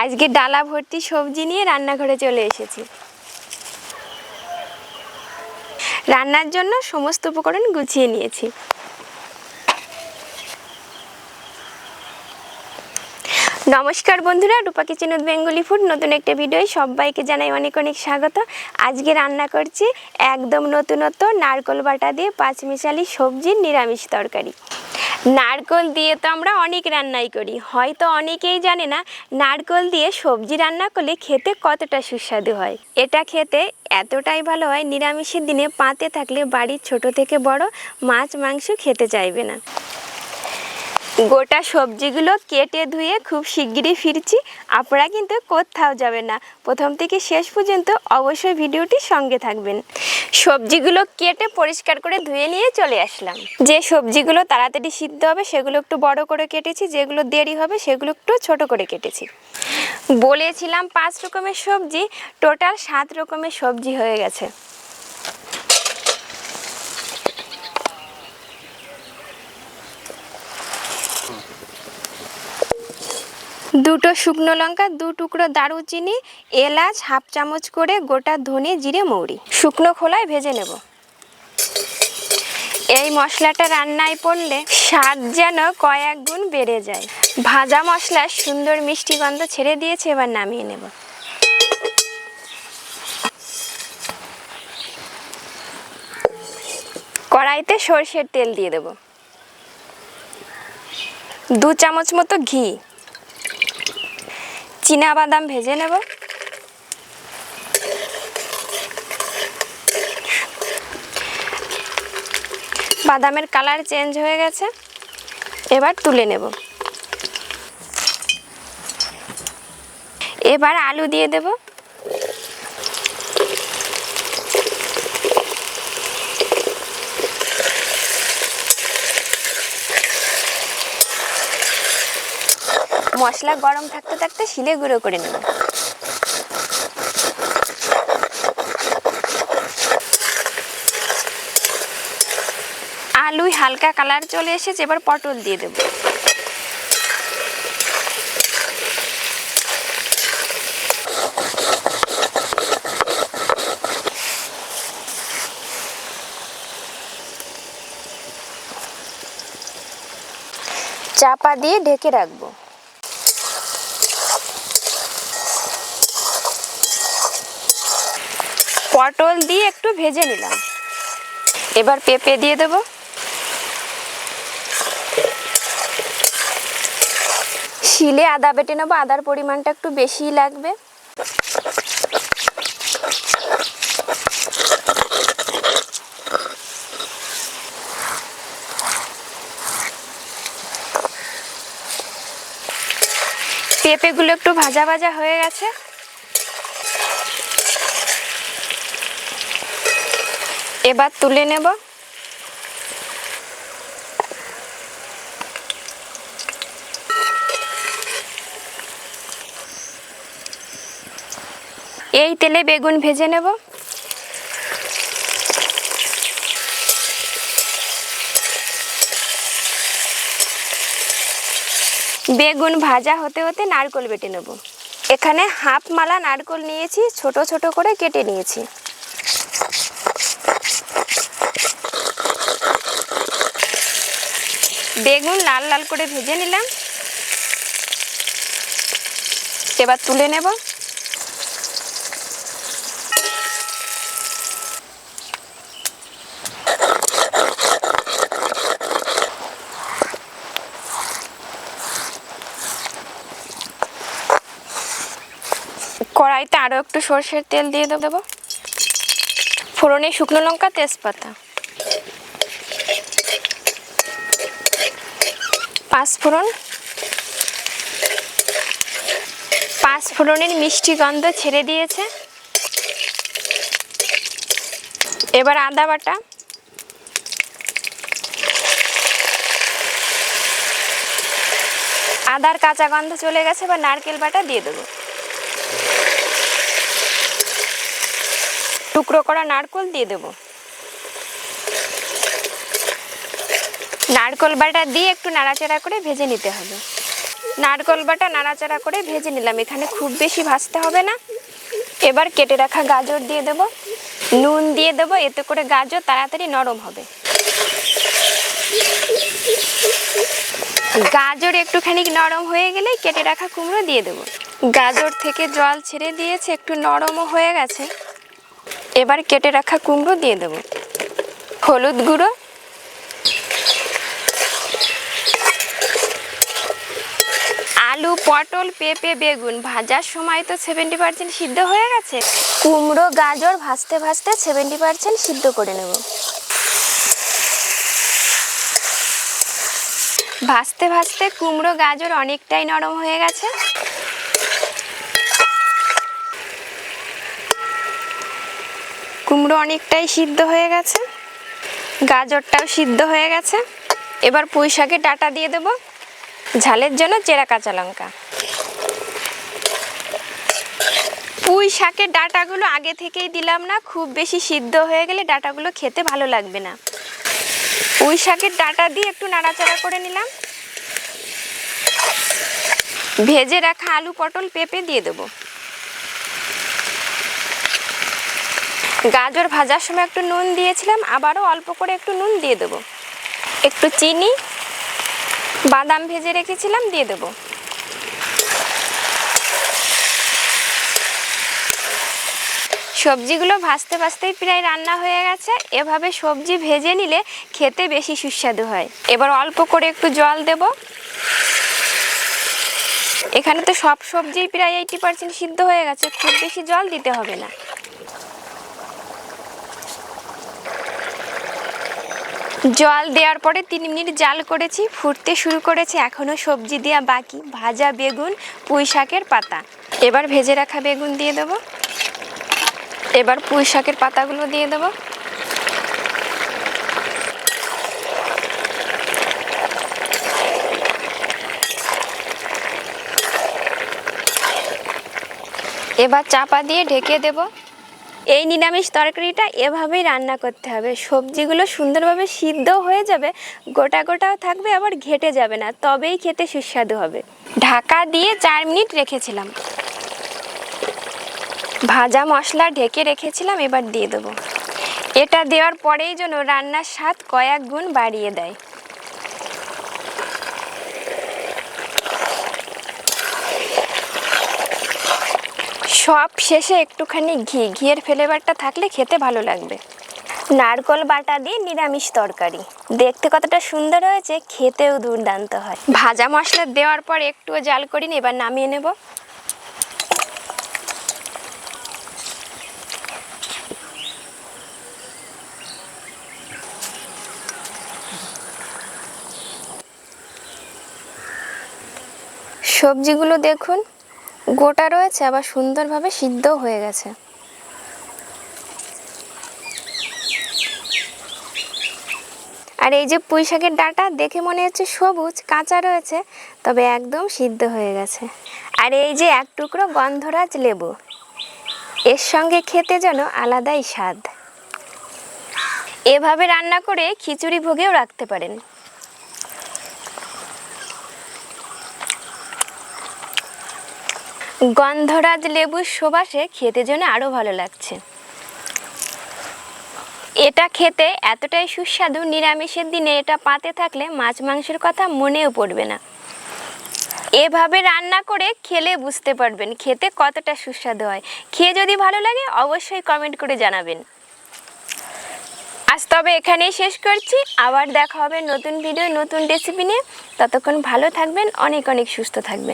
আজকে ডালা ভর্তি সবজি নিয়ে রান্নাঘরে চলে এসেছি। রান্নার জন্য সমস্ত উপকরণ গুছিয়ে নিয়েছি। নমস্কার বন্ধুরা, রূপা কিচেন উইথ বেঙ্গলি ফুড নতুন একটা ভিডিও সবাইকে জানাই অনেক অনেক স্বাগত। আজকে রান্না করছি একদম নতুনত্ব নারকেল বাটা দিয়ে পাঁচমিশালি সবজির নিরামিষ তরকারি। নারকেল দিয়ে তো আমরা অনেক রান্নাই করি, হয়তো অনেকেই জানে না নারকেল দিয়ে সবজি রান্না করলে খেতে কতটা সুস্বাদু হয়। এটা খেতে এতটাই ভালো হয়, নিরামিষের দিনে পাতে থাকলে বাড়ির ছোট থেকে বড় মাছ মাংস খেতে চাইবে না। গোটা সবজিগুলো কেটে ধুয়ে খুব শিগগিরই ফিরছি, আপনারা কিন্তু কোথাও যাবেন না, প্রথম থেকে শেষ পর্যন্ত অবশ্যই ভিডিওটি সঙ্গে থাকবেন। সবজিগুলো কেটে পরিষ্কার করে ধুয়ে নিয়ে চলে আসলাম। যে সবজিগুলো তাড়াতাড়ি সিদ্ধ হবে সেগুলো একটু বড় করে কেটেছি, যেগুলো দেরি হবে সেগুলো একটু ছোট করে কেটেছি। বলেছিলাম 5 রকমের সবজি, টোটাল 7 রকমের সবজি হয়ে গেছে। দুটো শুকনো লঙ্কা, 2 টুকরো দারুচিনি, এলাচ হাফ চামচ করে গোটা ধনে জিরে মৌরি শুকনো খোলায় ভেজে নেব। এই মশলাটা রান্নায় পড়লে স্বাদ যেন কয়েক গুণ বেড়ে যায়। ভাজা মশলার সুন্দর মিষ্টি গন্ধ ছেড়ে দিয়েছে, এবার নামিয়ে নেব। কড়াইতে সরষের তেল দিয়ে দেব, 2 চামচ মতো ঘি, চীনা বাদাম ভেজে নেব। বাদামের কালার চেঞ্জ হয়ে গেছে, এবার তুলে নেব। এবার আলু দিয়ে দেব। মশলা গরম থাকতে থাকতে শিলে গুঁড়ো করে নেব। আলুই হালকা কালার চলে এসেছে, এবার পটল দিয়ে দেব। চাপা দিয়ে ঢেকে রাখবো। পটল দিয়ে একটু ভেজে নিলাম, এবার পেঁপে দিয়ে দেব। শিলে আদা বেটে নেবো, আদার পরিমাণটা একটু বেশিই লাগবে। পেঁপেগুলো একটু ভাজা ভাজা হয়ে গেছে, এবার তুলে নেব। এই তেলে বেগুন ভেজে নেব। বেগুন ভাজা হতে হতে নারকেল বেটে নেব। এখানে হাফ মালা নারকেল নিয়েছি, ছোট ছোট করে কেটে নিয়েছি। বেগুন লাল লাল করে ভেজে নিলাম, এবার তুলে নেব। কড়াইতে আরও একটু সরষের তেল দিয়ে দেবো। ফোড়নে শুকনো লঙ্কা, তেজপাতা, পাঁচফোড়নের মিষ্টি গন্ধ ছেড়ে দিয়েছে, এবার আদা বাটা, আদার কাঁচা গন্ধ চলে গেছে, এবার নারকেল বাটা দিয়ে দেবো। টুকরো করা নারকেল দিয়ে দেব। নারকেল বাটা দিয়ে একটু নাড়াচাড়া করে ভেজে নিতে হবে। নারকেল বাটা নাড়াচাড়া করে ভেজে নিলাম, এখানে খুব বেশি ভাজতে হবে না। এবার কেটে রাখা গাজর দিয়ে দেব, নুন দিয়ে দেব, এতে করে গাজর তাড়াতাড়ি নরম হবে। গাজর একটুখানি নরম হয়ে গেলে কেটে রাখা কুমড়ো দিয়ে দেব। গাজর থেকে জল ছেড়ে দিয়েছে, একটু নরমও হয়ে গেছে। এবার কেটে রাখা কুমড়ো দিয়ে দেব, হলুদ গুঁড়ো, আলু, পটল, পেঁপে, বেগুন ভাজার সময় তো 70% সিদ্ধ হয়ে গেছে। কুমড়ো গাজর ভাজতে ভাজতে 70% সিদ্ধ করে নেব। ভাজতে ভাজতে কুমড়ো গাজর অনেকটাই নরম হয়ে গেছে। কুমড়ো অনেকটাই সিদ্ধ হয়ে গেছে, গাজরটাও সিদ্ধ হয়ে গেছে। এবার পুঁই শাকের ডাঁটা দিয়ে দেব, ঝালের জন্য চেরা কাঁচা লঙ্কা। পুঁই শাকের ডাঁটাগুলো আগে থেকেই দিলাম না, খুব বেশি সিদ্ধ হয়ে গেলে ডাঁটাগুলো খেতে ভালো লাগবে না। পুঁই শাকের ডাঁটা দিয়ে একটু নাড়াচাড়া করে নিলাম। ভেজে রাখা আলু, পটল, পেঁপে দিয়ে দেব। গাজর ভাজার সময় একটু নুন দিয়েছিলাম, আবারও অল্প করে একটু নুন দিয়ে দেব। একটু চিনি, বাদাম ভেজে রেখেছিলাম দিয়ে দেব। সবজিগুলো ভাজতে ভাজতেই প্রায় রান্না হয়ে গেছে। এভাবে সবজি ভেজে নিলে খেতে বেশি সুস্বাদু হয়। এবার অল্প করে একটু জল দেব। এখানে তো সব সবজি প্রায় 80% সিদ্ধ হয়ে গেছে, খুব বেশি জল দিতে হবে না। জল দেওয়ার পরে 3 মিনিট জাল করেছি, ফুটতে শুরু করেছে। এখনও সবজি দেওয়া বাকি, ভাজা বেগুন, পুঁই শাকের পাতা। এবার ভেজে রাখা বেগুন দিয়ে দেব। এবার পুঁই শাকের পাতাগুলো দিয়ে দেব। এবার চাপা দিয়ে ঢেকে দেব। এই নিরামিষ তরকারিটা এভাবেই রান্না করতে হবে। সবজিগুলো সুন্দরভাবে সিদ্ধ হয়ে যাবে, গোটা গোটাও থাকবে, আবার ঘেটে যাবে না, তবেই খেতে সুস্বাদু হবে। ঢাকা দিয়ে 4 মিনিট রেখেছিলাম। ভাজা মশলা ঢেকে রেখেছিলাম, এবার দিয়ে দেবো। এটা দেওয়ার পরেই যেন রান্নার স্বাদ কয়েক গুণ বাড়িয়ে দেয়। সব শেষে একটুখানি ঘিয়ের ফ্লেভারটা থাকলে খেতে ভালো লাগবে। নারকেল বাটা দিয়ে নিরামিষ তরকারি দেখতে কতটা সুন্দর হয়েছে, খেতেও দুর্দান্ত হয়। ভাজা মশলা দেওয়ার পর একটুও জাল করিনি, এবার নামিয়ে নেব। সবজিগুলো দেখুন গোটা রয়েছে, আবার সুন্দরভাবে সিদ্ধ হয়ে গেছে। আর এই যে পুঁই শাকের ডাঁটা দেখে মনে হচ্ছে সবুজ, কাঁচা রয়েছে, তবে একদম সিদ্ধ হয়ে গেছে। আর এই যে এক টুকরো গন্ধরাজ লেবু, এর সঙ্গে খেতে যেন আলাদাই স্বাদ। এভাবে রান্না করে খিচুড়ি ভোগেও রাখতে পারেন। গন্ধরাজ লেবুর সুবাসে খেতে যেন আরো ভালো লাগছে। এটা খেতে এতটাই সুস্বাদু, নিরামিষের দিনে এটা পাতে থাকলে মাছ মাংসের কথা মনেও পড়বে না। এভাবে রান্না করে খেলে বুঝতে পারবেন খেতে কতটা সুস্বাদু হয়। খেয়ে যদি ভালো লাগে অবশ্যই কমেন্ট করে জানাবেন। আজ তবে এখানেই শেষ করছি, আবার দেখা হবে নতুন ভিডিও নতুন রেসিপি নিয়ে। ততক্ষণ ভালো থাকবেন, অনেক অনেক সুস্থ থাকবেন।